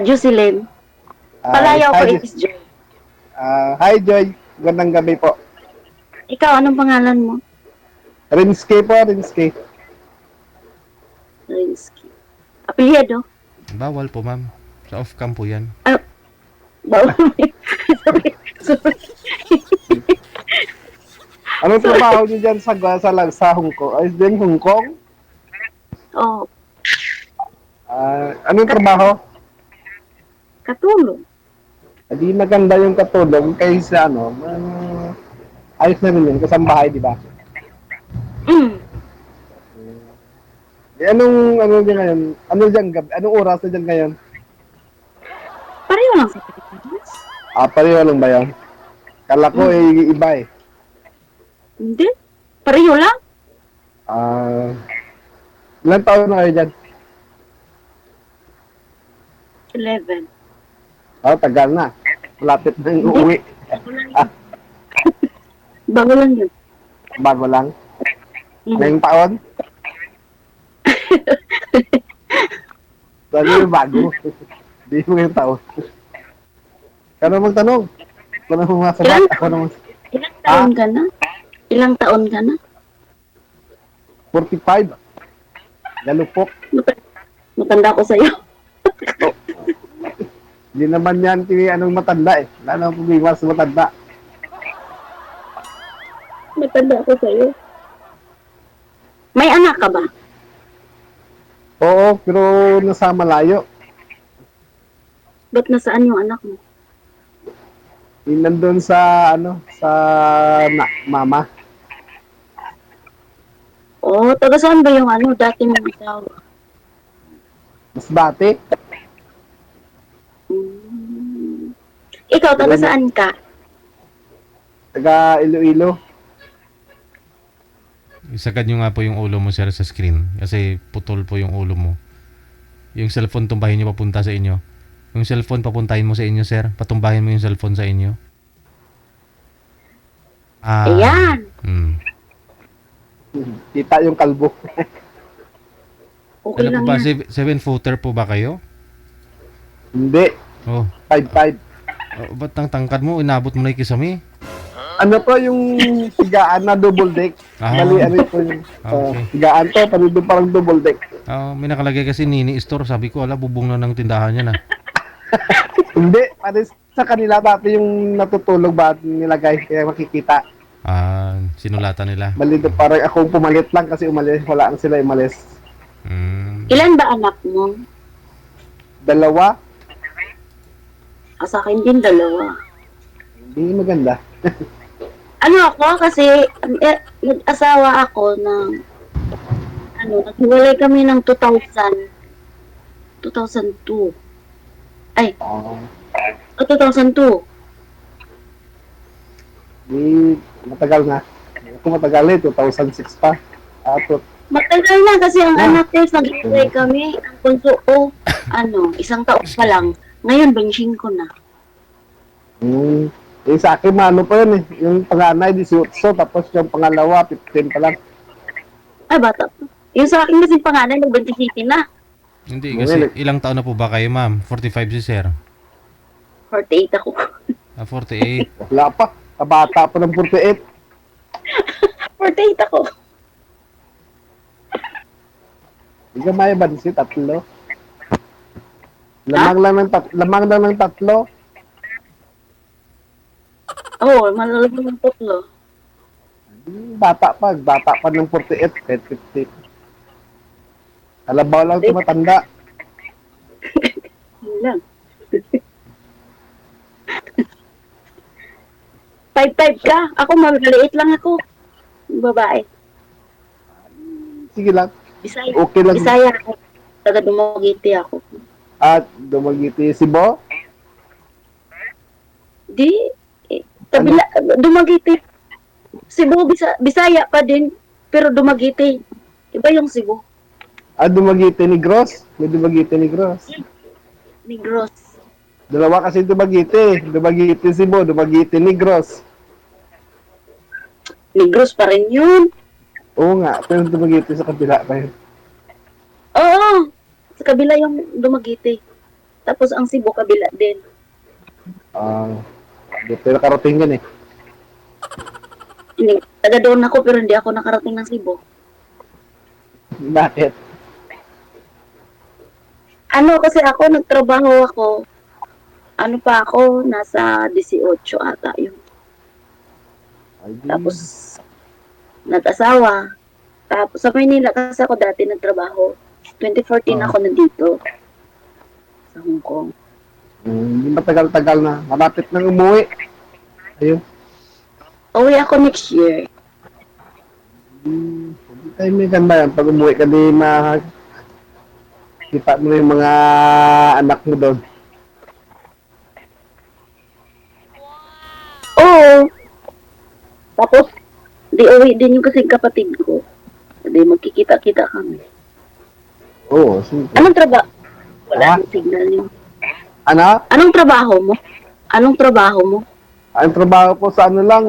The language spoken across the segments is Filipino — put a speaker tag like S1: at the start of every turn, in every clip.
S1: Jocelyn. Palayaw ko is Joy.
S2: Hi, Joy. Gandang gabi po.
S1: Ikaw, anong pangalan mo?
S2: Rinske po, Rinske.
S1: Rinsky. Apelyido?
S3: Bawal po, ma'am. Sa off-cam po yan.
S1: Bawal. Sorry.
S2: Anong trabaho niyo dyan sa Hong Kong? Ay, din Hong Kong?
S1: Oh,
S2: Anong trabaho?
S1: katulong.
S2: Hindi maganda yung katulong kaysa ayos na rin yun, kasambahay, di ba?
S1: Mm.
S2: Ano dyan ngayon? Anong oras na dyan ngayon?
S1: Pareho lang sa Pilipinas.
S2: Pareho lang ba yan? Kala ko iba eh.
S1: Hindi. Pareho lang.
S2: Ilang taon na kayo dyan?
S1: 11.
S2: Tagal na. Malapit na yung uuwi.
S1: Bago lang yun.
S2: Bago lang.
S1: Mm.
S2: Ngayong taon? Sabi yung bago. Hindi mo ngayong taon. Kano magtanong? Kano mo mga sabat? Ako naman.
S1: Ilang taon ka na? Ilang taon ka na?
S2: 45. Galupok.
S1: Matanda ko sa'yo.
S2: Hindi naman yan anong matanda eh. Wala naman pumiwas sa matanda.
S1: Matanda ko sa'yo. May anak ka ba?
S2: Oo, pero nasa malayo.
S1: Ba't nasaan yung anak mo?
S2: Yung nandun sa mama.
S1: Oh, taga saan ba yung dati mong asawa?
S2: Mas dati.
S1: Ikaw, taga saan ka?
S2: Taga Iloilo.
S3: Isagad nyo nga po yung ulo mo, sir, sa screen. Kasi putol po yung ulo mo. Yung cellphone, tumbahin nyo papunta sa inyo. Yung cellphone, papuntahin mo sa inyo, sir. Patumbahin mo yung cellphone sa inyo.
S1: Ayan.
S2: Kita yung kalbo.
S1: Okay
S3: Ano
S1: lang
S3: po ba?
S1: yan.
S3: 7-footer po ba kayo?
S2: Hindi.
S3: Oh.
S2: 5'5".
S3: Ba't ang tangkad mo? Inabot mo na yung kisame?
S2: Ano po yung tigaan na double deck? Bali, ano po yung
S3: Okay.
S2: tigaan to, parang double deck.
S3: May nakalagay kasi Nini Store. Sabi ko, bubong na ng tindahan yan.
S2: Hindi, pares sa kanila dati yung natutulog ba nilagay, kaya makikita.
S3: Sinulatan nila.
S2: Bali, parang akong pumalit lang kasi umalis, wala na sila umalis.
S1: Ilan ba anak mo?
S2: 2,
S1: Sa akin din 2.
S2: hindi maganda.
S1: Ako kasi nag-asawa ako ng naghiwalay kami ng 2002. Ay, 2002.
S2: Di, matagal na. Kung matagal eh, 2006 pa.
S1: Matagal na kasi ang anak ko, nag-hiwalay kami. Ang punso ko, 1 taon pa lang. Ngayon, 25 na.
S2: Sa akin, pa yun eh. Yung panganay, 18, tapos yung pangalawa, 15 pa lang.
S1: Ay, bata po. Yung sa akin kasi panganay, nag-27 na.
S3: Hindi, kasi ilang taon na po ba kayo, ma'am? 45 si sir.
S1: 48 ako.
S3: 48.
S2: Wala pa. Kabata pa ng 48.
S1: 48 ako.
S2: Hindi ka may bansi, 3. Lamang lang ng 3.
S1: Oo, malalagay ng 3.
S2: Bata pa ng 48, kahit 50. Alabaw lang tumatanda.
S1: Yun lang. 5'5" ka? Ako, maliit lang ako. Babae.
S2: Sige lang.
S1: Bisaya.
S2: Okay lang.
S1: Bisaya ako. Taga Dumaguete ako.
S2: At Dumaguete, Cebu?
S1: Kabila, Dumaguete. Cebu, Bisaya pa din. Pero Dumaguete. Iba yung Cebu.
S2: Dumaguete, Negros? May Dumaguete, Negros.
S1: Negros.
S2: Dalawa kasi Dumaguete. Dumaguete, Cebu. Dumaguete, Negros.
S1: Negros pa rin yun.
S2: Oo nga, pero Dumaguete sa kabila pa yun.
S1: Oo. Sa kabila yung Dumaguete. Tapos ang Cebu kabila din.
S2: Ah, hindi pero karating yan eh.
S1: Hindi, taga doon ako pero hindi ako nakarating ng Cebu.
S2: Bakit?
S1: Ano kasi ako, nagtrabaho ako. Ano pa ako, nasa 18 ata yun.
S2: Ay, di.
S1: Tapos, nag-asawa. Tapos, sa Maynila kasi ako dati nagtrabaho. 2014 ako nandito. Sa Hong Kong.
S2: Hindi matagal-tagal na. Malapit nang umuwi. Ayun.
S1: Uwi ako next year.
S2: Ay, may ganda yan. Pag umuwi ka di kita mo yung mga anak mo doon.
S1: Oo. Tapos, di uwi din yung kasing kapatid ko. Di magkikita-kita kami.
S2: Oo, sige.
S1: Anong trabaho?
S2: Ah?
S1: Wala nang signal yun.
S2: Ano?
S1: Anong trabaho mo? Anong trabaho mo?
S2: Ang trabaho ko sa ano lang,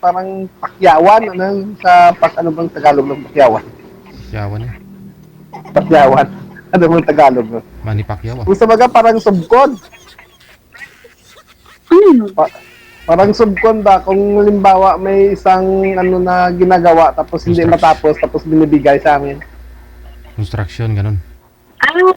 S2: parang pakyawan. Ano, ano bang Tagalog ng pakyawan?
S3: Yawan eh.
S2: Pakyawan. Ano bang Tagalog?
S3: Manny Pacquiao ah.
S2: Kung sa baga, parang subkon.
S1: Ano yun?
S2: Parang subkon ba, kung halimbawa may isang ano na ginagawa, tapos hindi matapos, tapos binibigay sa amin.
S3: Construction, ganun.
S1: Ano?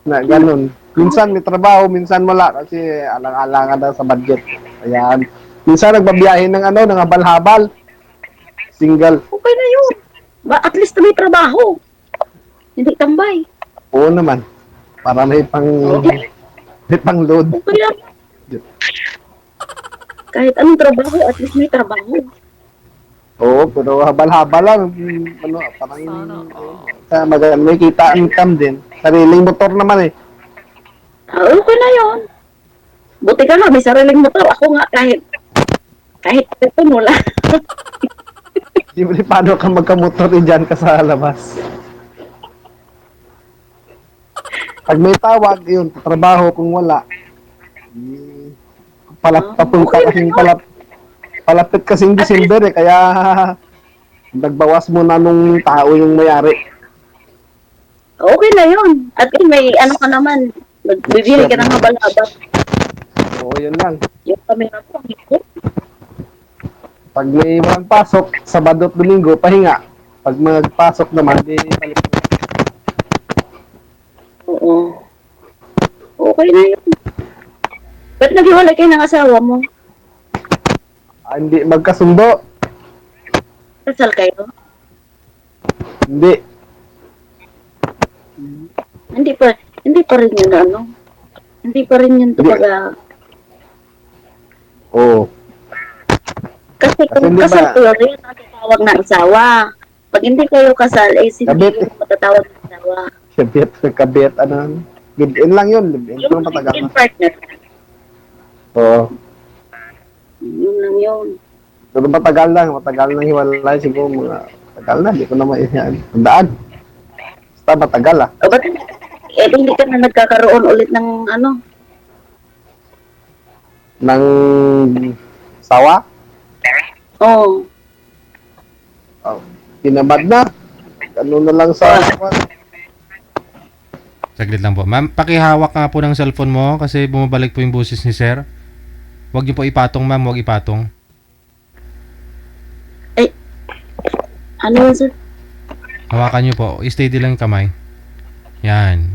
S2: Na ganun. Minsan may trabaho, minsan wala kasi alang-alangan na sa budget. Ayan. Minsan nagbabiyahe ng ano, ng habal-habal. Single.
S1: Okay na yun. At least may trabaho. Hindi tambay.
S2: Oo naman. Para may pang load.
S1: Okay lang. Kahit anong trabaho, at least may trabaho.
S2: Oo, pero habal-habal lang. Ano, parang sa maganda may kita income din. Sariling motor naman eh.
S1: Okay na yun. Buti ka nga, may sariling motor. Ako nga, kahit ito mula.
S2: Di ba paano ka magkamotor dyan ka sa labas? Pag may tawag, yun, trabaho kung wala. Papunta kasing palapit kasing December eh, kaya nagbawas muna nung tao yung mayari.
S1: Okay na yun. At may ano ka naman, nagbibili ka ng habal-habal.
S2: Oo, yun lang.
S1: Yung camera ko, ang higit.
S2: Pag may walang pasok, Sabado at Domingo, pahinga. Pag magpasok naman, di balik.
S1: Oo. Okay na yun. Ba't naghiwalay kayo ng asawa mo?
S2: Hindi magkasundo.
S1: Kasal kayo?
S2: Hindi.
S1: Hindi pa rin yun ano. Hindi pa rin yun talaga.
S2: Oo.
S1: Kasi kung
S2: hindi
S1: kasal
S2: ba-
S1: kayo, yun ang tatawag na asawa. Pag hindi kayo kasal, sino
S2: Kabit.
S1: yung matatawag na asawa?
S2: Kabit, ano. Live-in lang yun. Live-in lang matagal
S1: Yung
S2: na.
S1: partner.
S2: Oo.
S1: Yun lang yun.
S2: Pero matagal lang hiwalay. Siguro mga matagal na. Hindi ko na maiyan. Tandaan. Basta matagal ah.
S1: O ba't hindi ka na nagkakaroon ulit ng ano?
S2: Nang sawa.
S1: Oo.
S2: Oh, tinamad na. Ano na lang sa...
S3: Saglit lang po. Ma'am, pakihawak nga po ng cellphone mo kasi bumabalik po yung boses ni sir. Huwag niyo po ipatong, ma'am. Huwag ipatong.
S1: Ano yun, sir?
S3: Hawakan niyo po. I-steady lang yung kamay. Yan.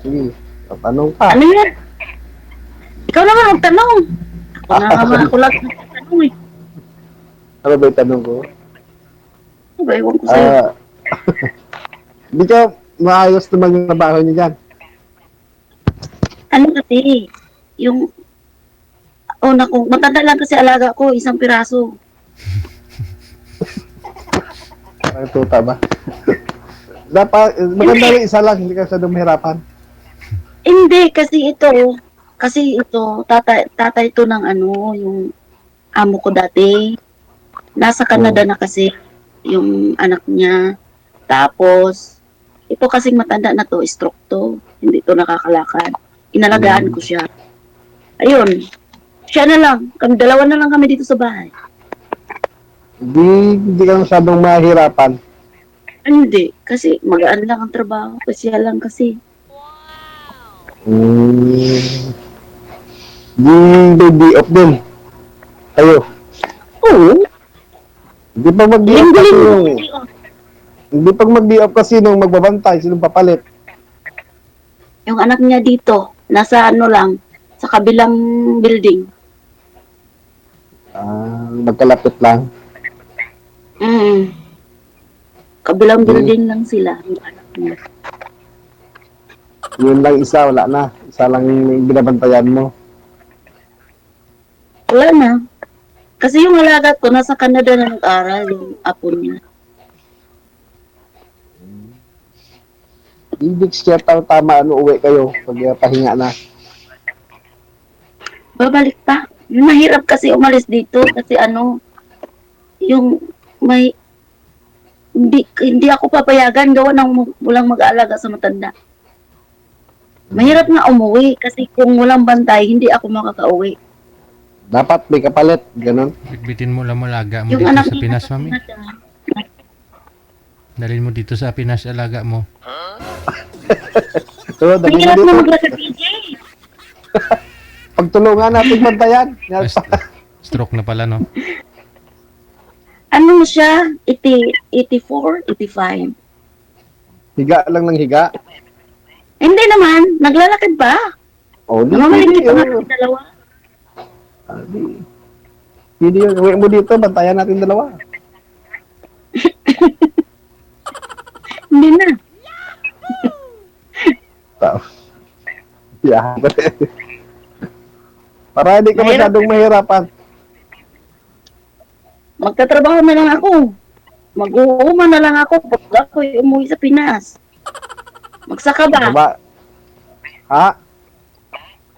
S2: Sige. Tanong pa.
S1: Ano yan? Ikaw naman ang tanong. Ako lang ang tanong eh.
S2: Ano ba yung tanong ko?
S1: Ano ba, ewan ko sa'yo.
S2: Hindi ka maayos na magtrabaho niyo dyan.
S1: Ano kasi, yung, naku, matanda lang kasi alaga ko, isang piraso.
S2: Parang tuta ba? Dapat, maganda rin isa lang. Hindi ka sa dumihirapan.
S1: Hindi, kasi ito, tatay ito ng ano, yung amo ko dati. Nasa Canada na kasi yung anak niya. Tapos, ito kasing matanda na to, stroke to. Hindi to nakakalakad. Inalagaan ko siya. Ayun, siya na lang. Dalawa na lang kami dito sa bahay.
S2: Hindi ka masyadong mahirapan.
S1: Hindi, kasi magaan lang ang trabaho. Kasi lang kasi.
S2: Hmm. Di baby off din. Ayo.
S1: Oo,
S2: Hindi pa mag-day off kasi
S1: linggo-linggo
S2: yung...
S1: kami day off.
S2: Hindi pag mag-day off kasi nung magbabantay, sinong papalit?
S1: Yung anak niya dito, nasa ano lang, sa kabilang building.
S2: Magkalapit lang.
S1: Mm. Kabilang
S2: Hmm.
S1: building lang sila, yung anak niya.
S2: Yun lang isa, wala na. Isa lang yung binabantayan mo.
S1: Wala na. Kasi yung alaga ko, nasa Canada na nag-aral, yung apo niya.
S2: Ibig siya tama ano uwi kayo pag pahinga na.
S1: Babalik pa. Yung mahirap kasi umalis dito kasi ano, yung may hindi ako papayagan gawa ng walang mag-aalaga sa matanda. Mahirap nga umuwi kasi kung walang bantay, hindi ako makakauwi.
S2: Dapat may kapalit, ganun.
S3: Bitbitin mo lang malaga mo
S1: Yung
S3: dito
S1: anak
S3: sa
S1: niya
S3: Pinas,
S1: nasa
S3: mami.
S1: Canada.
S3: Dalhin mo dito sa Pinas, alaga mo.
S2: So, dali mo
S1: Mahirap na
S2: dito.
S1: maglakad PJ.
S2: Pagtulungan natin bantayan. Yan.
S3: Stroke na pala, no?
S1: Ano siya? 84, 85.
S2: Higa lang ng higa.
S1: Hindi naman, naglalakad pa.
S2: O, di
S1: Namamaligid pa nga
S2: pwede.
S1: kami dalawa.
S2: Pwede yun. Uwi mo dito, bantayan natin dalawa.
S1: Hindi na.
S2: Tao. Yeah. Para hindi ka
S1: Mahirap.
S2: masyadong mahirapan.
S1: Magtatrabaho na lang ako. Mag-uuma na lang ako pag ako umuwi sa Pinas. Magsaka ba?
S2: Diba? Ha?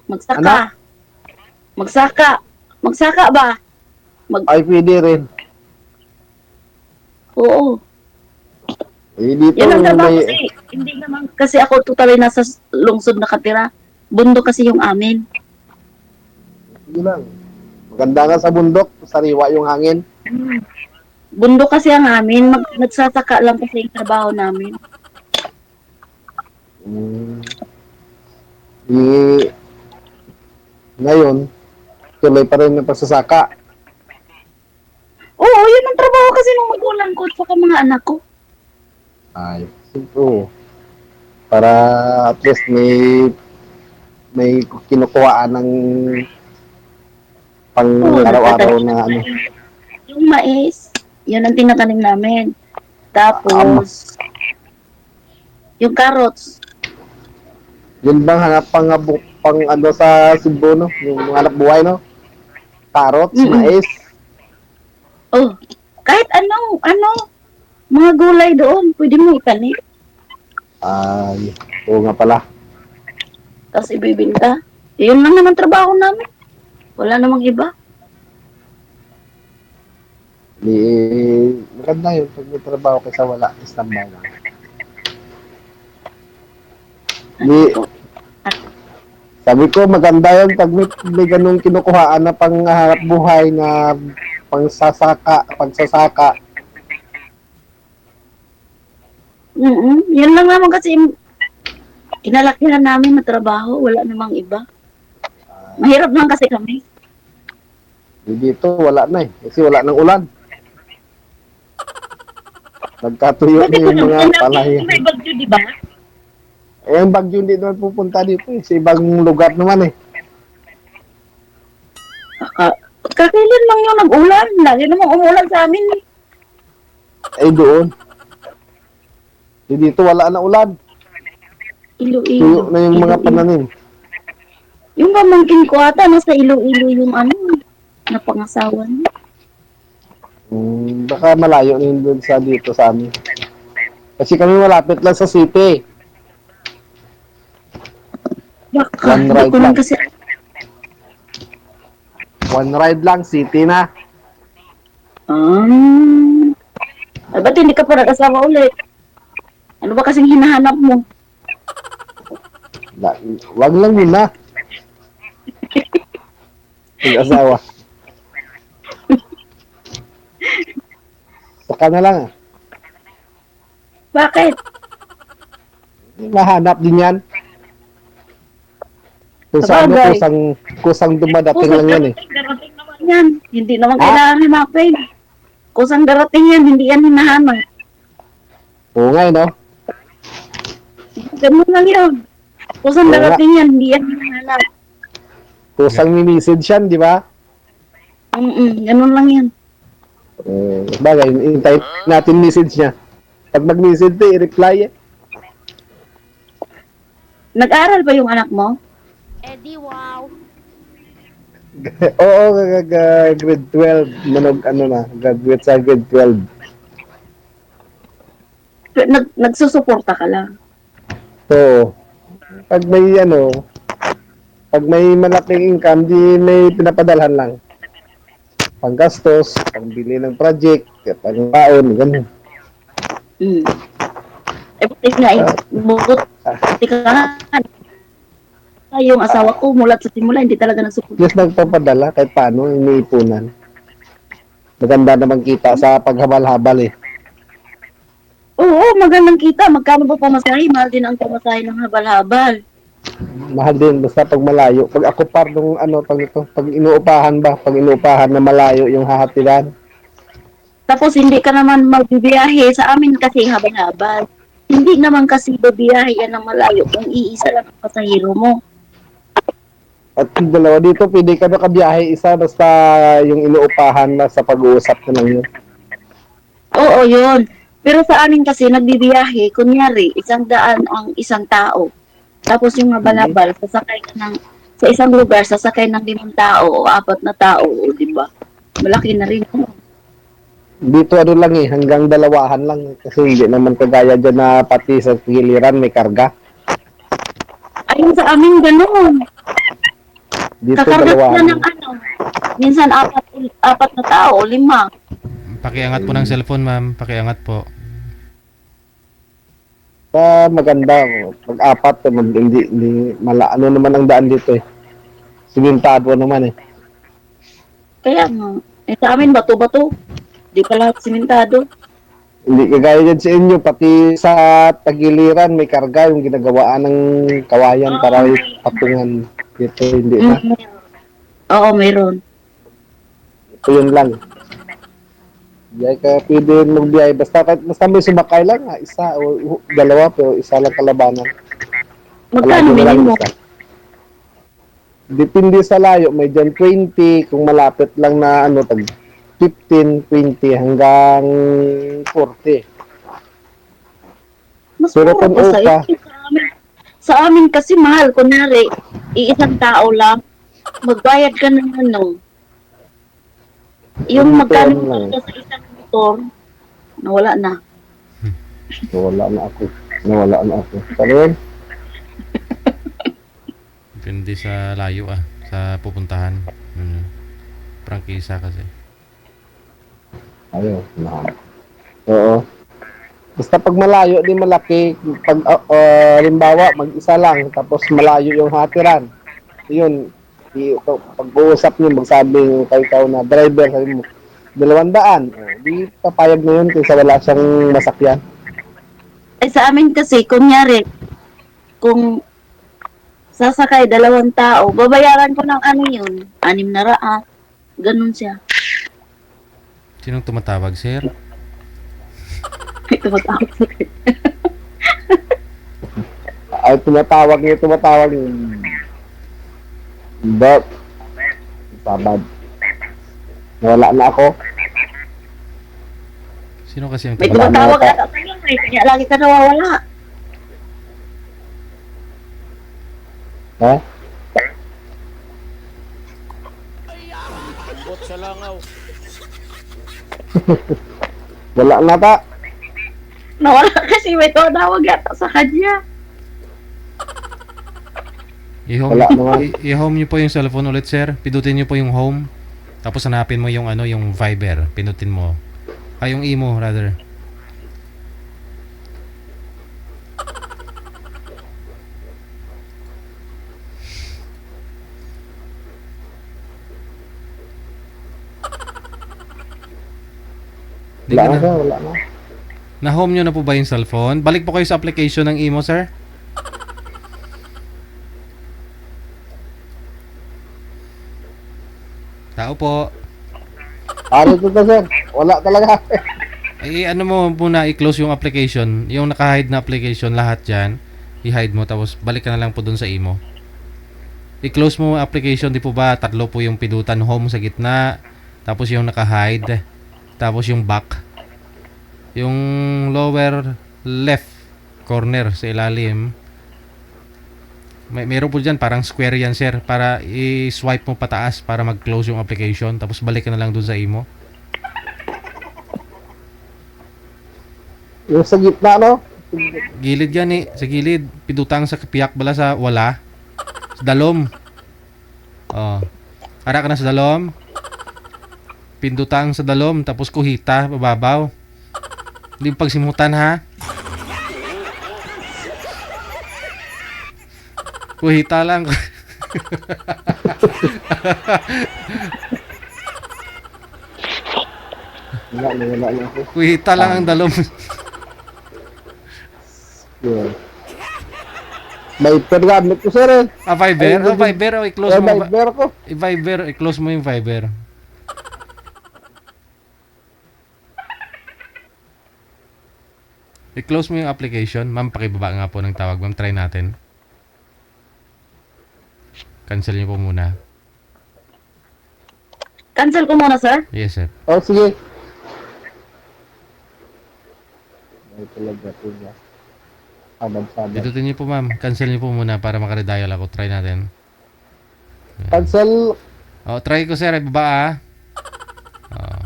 S1: Magsaka.
S2: Anak?
S1: Magsaka. Magsaka ba?
S2: Ay, pwede rin.
S1: Oo.
S2: Eh, dito
S1: Yan ang trabaho
S2: may...
S1: kasi. Hindi naman kasi ako totally nasa lungsod nakatira. Bundok kasi yung amin.
S2: Sige lang. Maganda nga sa bundok, sariwa yung hangin.
S1: Bundok kasi ang amin. Nagsasaka lang kasi yung trabaho namin.
S2: Ngayon, tuloy pa rin yung pagsasaka.
S1: Oo, yun ang trabaho kasi ng magulang ko at saka mga anak ko.
S2: Ay, simple. Para at least may kinukuhaan ng pang
S1: Oo,
S2: araw-araw
S1: nagtatanim
S2: na ano.
S1: yung mais, yun ang tinatanim namin. Tapos, yung carrots,
S2: Yun bang hanap pang ano sa Cebu, no? Yung hanap buhay, no? Carrots,
S1: Mm-mm.
S2: mais.
S1: oh, kahit ano, mga gulay doon, pwede mo itanim.
S2: Ay, oo nga pala.
S1: Tapos ibibinta. Yun lang naman trabaho namin. Wala namang iba.
S2: Maganda yun pag may trabaho kaysa wala, istambay lang. Sabi ko, maganda yun pag may ganung kinukuhaan na panghanap buhay na pagsasaka.
S1: Yun lang naman kasi kinalakihan namin na trabaho. Wala namang iba. Mahirap lang kasi kami.
S2: Dito, wala na eh. Kasi wala nang ulan. Nagkatuyo
S1: Kasi
S2: na yung mga
S1: kung
S2: palay.
S1: may bagyo, di ba?
S2: Eh, yung bagyo hindi naman pupunta dito eh. Sa ibang lugar naman eh.
S1: Kakailan lang yung nag-ulan. Lagi namang umulan sa amin.
S2: Eh, doon. Dito, wala na ulan. Tuyo
S1: Iloilo.
S2: na yung mga pananim.
S1: Yung pamangkin ko ata, nasa Iloilo yung napangasawa niya.
S2: Baka malayo na yun doon sa dito sa amin. Kasi kami malapit lang sa city.
S1: Baka,
S2: One
S1: hindi
S2: ride
S1: ko lang
S2: lang.
S1: kasi,
S2: One ride lang, city na.
S1: ay, ba't hindi ka pa nag-asawa ulit? Ano ba kasing hinahanap mo?
S2: Wag lang muna. Mag-asawa. Saka na lang ah.
S1: Bakit?
S2: Mahanap din yan. Kung sa ano,
S1: Sabagay.
S2: kusang dumadating lang yan eh.
S1: Darating naman yan. Hindi naman
S2: Ah?
S1: kailangan hanapin. Kusang darating yan, hindi yan hinahanap.
S2: Oo nga, no?
S1: Ganun lang yun. Kusang
S2: Oo nga.
S1: darating yan, hindi yan hinahanap.
S2: Kusang ni-message yan, di ba?
S1: Ganun lang yan.
S2: Bagay, hintayin natin message niya. Pag mag-message to, i-reply eh.
S1: Nag-aral ba yung anak mo?
S4: Eddie, wow.
S2: Oo, grade 12. Manog, ano na, graduate sa grade 12.
S1: Nagsusuporta ka lang.
S2: So, pag may ano, pag may malaking income, di may pinapadalhan lang. Panggastos, pangbili ng project, pangbaon, ganun.
S1: Mm. Eh, buti nga, buti ka nga. Yung asawa ko, mula sa simula, hindi talaga nagsuporta.
S2: Just nagpapadala, kahit paano, iniipunan. Maganda naman kita sa paghabal-habal eh.
S1: Oo, magandang kita. Magkano ba pamasahe? Mahal din ang pamasahe ng habal-habal.
S2: Mahal din, basta pag malayo. Pag ako par nung ano, pag inuupahan ba, pag inuupahan na malayo yung hahatiran.
S1: Tapos hindi ka naman magbibiyahe sa amin kasi habal-habal. Hindi naman kasi babiyahe yan ng malayo kung iisa lang ang pasahero mo.
S2: At yung dalawa dito, pwede ka nakabiyahe isa, basta yung inuupahan na sa pag-uusap na lang yun.
S1: Oo, yun. Pero sa amin kasi nagbibiyahe, kunyari, 100 ang isang tao. Tapos yung habal-habal, sasakay ka ng, sa isang lugar, sasakay ng 5 tao o 4 na tao, di ba? Malaki na rin.
S2: Dito ano lang eh, hanggang dalawahan lang. Kasi hindi naman kagaya dyan na pati sa giliran may karga.
S1: Ayun sa amin, ganun.
S2: Dito
S1: Kakarga sila
S2: dalawahan.
S1: ng ano, minsan 4 na tao, 5.
S3: Pakiangat po ng cellphone, ma'am. Pakiangat po.
S2: Maganda. Pag-apat, hindi ano naman ang daan dito eh. Simentado naman eh.
S1: Kaya nga, eh, sa amin, bato-bato. Di pa lahat simentado.
S2: Hindi kagaya dyan sa inyo, pati sa tagiliran may karga yung ginagawaan ng kawayan para patungan. Dito hindi na.
S1: Oo, meron.
S2: Ito yun lang. Biyay ka pwede magbiyahe. Basta may sumakay lang ha. Isa o dalawa pero isa lang kalabanan.
S1: Magkano
S2: Palagi na lang
S1: minimum?
S2: isa. Depende sa layo. May dyan 20. Kung malapit lang na ano, tag 15, 20 hanggang 40.
S1: Mas
S2: Pero
S1: mura
S2: kung
S1: pa sa
S2: upa,
S1: iyo. Sa amin kasi mahal. Kunyari, iisang tao lang, magbayad ka ng ano. Yung magkano
S2: lang.
S1: ka sa isang motor, nawala na.
S2: Nawala na ako. Pero yun,
S3: Depende sa layo sa pupuntahan. Prangkisa kasi.
S2: ayun. Oo. Basta pag malayo, di malaki. Pag, limbawa, mag-isa lang, tapos malayo yung hatiran. Yun, pag-uusap nyo, magsabing ikaw na driver, sabi mo, 200. Di papayag na yun kaysa wala siyang masakyan.
S1: Eh sa amin kasi, kunyari, kung sasakay 2 tao, babayaran ko ng ano yun, 600. Ganun siya.
S3: Sinong tumatawag, sir?
S1: May tumatawag sa akin.
S2: Ay, tumatawag niyo. But, sabad. Wala na ako.
S3: Sino kasi yung
S1: May
S2: Wala na
S1: tumatawag
S2: ata.
S1: ata sa'yo, eh. Kaya lagi ka nawawala.
S2: Ha? Wala na ta.
S1: Nawala kasi may tumatawag yata sa kanya.
S2: Wala naman.
S3: I-home niyo po yung cellphone ulit, sir. Pindutin niyo po yung home. Tapos hanapin mo yung ano, yung Viber. Pindutin mo. Yung imo, rather. Hindi
S2: Wala
S3: ka
S2: na.
S3: na.
S2: Wala na.
S3: Na-home nyo na po ba yung cellphone? Balik po kayo sa application ng Imo, sir. Tao po.
S2: Ano to sir? Wala talaga.
S3: Ano mo muna, i-close yung application. Yung naka-hide na application, lahat dyan. I-hide mo, tapos balik ka na lang po dun sa Imo. I-close mo yung application, di po ba? Tatlo po yung pindutan, home sa gitna. Tapos yung naka-hide. Tapos yung back. Yung lower left corner sa ilalim. Meron po dyan, parang square yan, sir. Para i-swipe mo pataas para mag-close yung application. Tapos balik ka na lang dun sa Imo.
S2: Yung sa gitna, no?
S3: Gilid yan eh. Sa gilid. Pidutang sa piyak bala sa wala. Sa dalom. Oh. Ara ka na sa dalom. Pindutang sa dalom. Tapos kuhita. Bababaw. Hindi mo pagsimutan ha. Kuhita lang.
S2: Wala na ako.
S3: Kuhita lang ang dalom.
S2: Yeah. May pergamit ko sir eh.
S3: Viber?
S2: Ay,
S3: Viber. I-close mo.
S2: Viber ko.
S3: Viber. I-close mo yung Viber. I-close mo yung application. Ma'am, pakibaba nga po ng tawag. Ma'am, try natin. Cancel niyo po muna.
S1: Cancel ko muna, sir.
S3: Yes, sir.
S2: Oh, sige. Ay, talaga po niya. Sabad-sabad.
S3: Itutin niyo po, ma'am. Cancel niyo po muna para makaredial ako. Try natin.
S2: Cancel.
S3: Oh, try ko, sir. Ibaba, ah. Oh.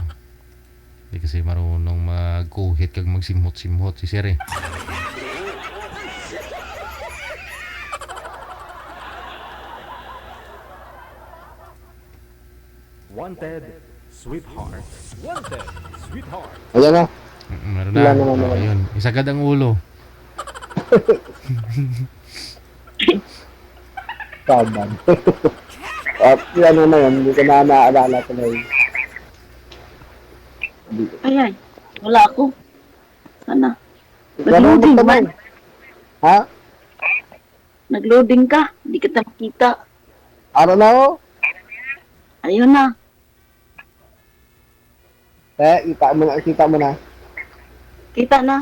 S3: Hindi kasi marunong mag-go-hit kag magsimhot-simhot si sir, eh.
S5: Wanted, sweetheart. Wanted, sweetheart.
S2: Ayan na.
S3: Meron
S2: Wala
S3: na.
S2: naman
S3: Oh,
S2: naman.
S3: ayun. Isagad ang ulo.
S2: Sabad. At yan na yun. Hindi ko na naaalala ko na yun.
S1: Ay, ay. Wala ako. Sana.
S2: Ganun
S1: Nag-loading
S2: mo
S1: man.
S2: Ha?
S1: Nag-loading ka. Hindi kita makita.
S2: Ano na ho?
S1: Ayun na.
S2: Kita mo na.
S1: Kita na.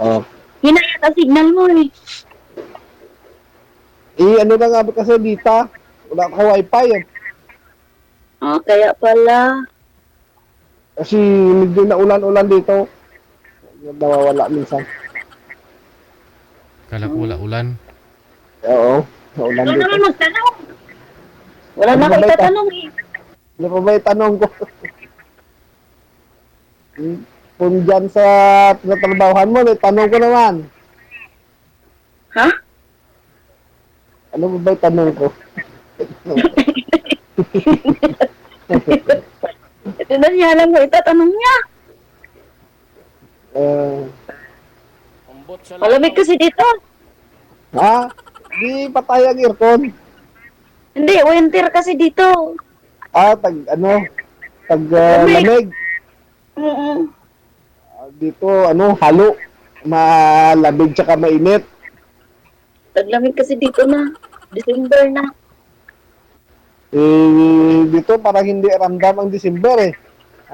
S2: Oh.
S1: Hinayat ang signal mo eh.
S2: Ano na nga ba kasi dito? Wala ka wifi eh.
S1: Oh, kaya pala.
S2: Kasi medyo na ulan-ulan dito. Nawawala minsan.
S3: Kala ko wala ulan.
S2: Oo. Naulan
S1: Wala
S2: dito.
S1: naman magtanong. Wala
S2: Ano
S1: na
S2: ba
S1: kayo
S2: ito?
S1: tatanong eh.
S2: Ano pa ba yung tanong ko? Kung dyan sa tinatrabahohan mo, may tanong ko naman.
S1: Ha?
S2: Ano ba yung tanong ko?
S1: Ito na niya lang mo itatanong niya. Malamig kasi dito.
S2: Ha? Di patay ang aircon.
S1: Hindi, winter kasi dito.
S2: Lamig.
S1: Mm-mm.
S2: Dito, halo. Malamig tsaka mainit.
S1: Taglamig kasi dito na. December na.
S2: Dito parang hindi ramdam ang December eh.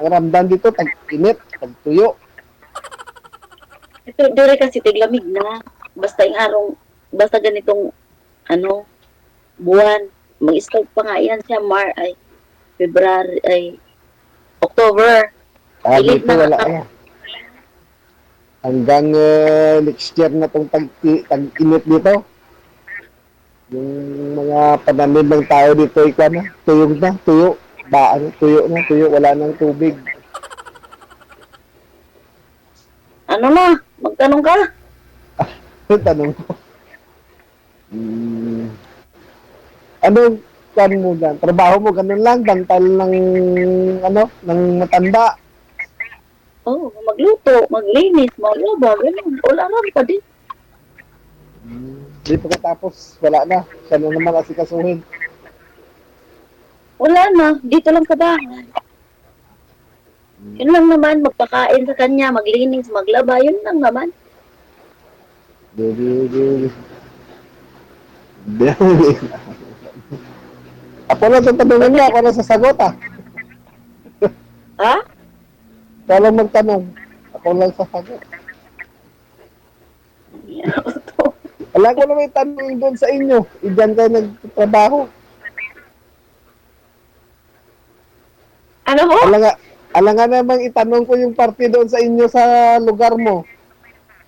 S2: Ang ramdam dito, tag-init, tag-tuyo.
S1: Ito, dire kasi tiglamig na. Basta yung araw, basta ganitong, buwan. Mag-start pa nga yan siya, February, October. Pilit
S2: Dito
S1: na
S2: wala
S1: nga.
S2: na. Hanggang next year na itong tag-init dito. Yung mga pananim ng tao dito, tuyo. Tuyo, wala nang tubig.
S1: Ano na? Magtanong ka?
S2: Tanong ko. Anong kan mo dyan? Trabaho mo ganun lang, dantal ng ng matanda.
S1: Oh, magluto, maglinis, maglaba, ganun. Wala rin pa din.
S2: Di pagkatapos, wala na. Siya na naman asikasuhin.
S1: Wala na. Dito lang sa bahay. Yun lang naman, magpakain sa kanya, maglinis, maglaba, yun lang naman.
S2: Baby. Ako lang tatanungin niya, ako lang sasagot ah.
S1: Ha?
S2: Ikaw lang magtanong. Ako lang sasagot. Alam ko na may tanong doon sa inyo. Diyan kayo nagtatrabaho.
S1: Ano ho?
S2: Alam nga namang itanong ko yung party doon sa inyo sa lugar mo.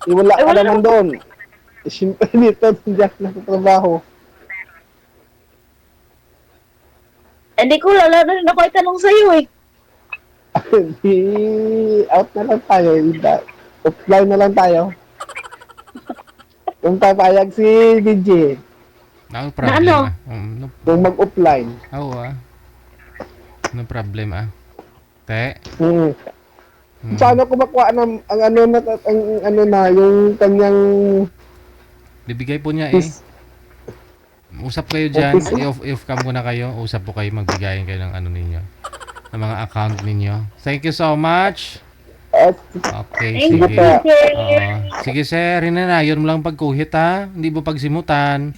S2: Wala
S1: Ay,
S2: ka
S1: wala
S2: naman doon. Siyempre dito, diyan nagtatrabaho.
S1: Hindi ko lala na rin ako itanong sa'yo eh.
S2: Di out na lang tayo. Offline na lang tayo. Kung papayag si DJ,
S3: No problem.
S1: ano?
S3: No,
S2: kung mag-offline.
S3: oo No problem Te.
S2: Hmm.
S3: Hmm.
S2: Paano ko makuha ng ang ano na yung kanyang
S3: Bibigay po niya
S2: his,
S3: Usap kayo dyan.
S2: Office?
S3: I-off cam muna kayo. Usap po kayo. Magbigayin kayo ng ano ninyo. Ng mga account ninyo. Thank you so much. Okay,
S1: Thank
S3: sige.
S1: you, sir.
S3: Sige sir, hinanayon mo lang pagkuhit ha. Hindi mo pagsimutan.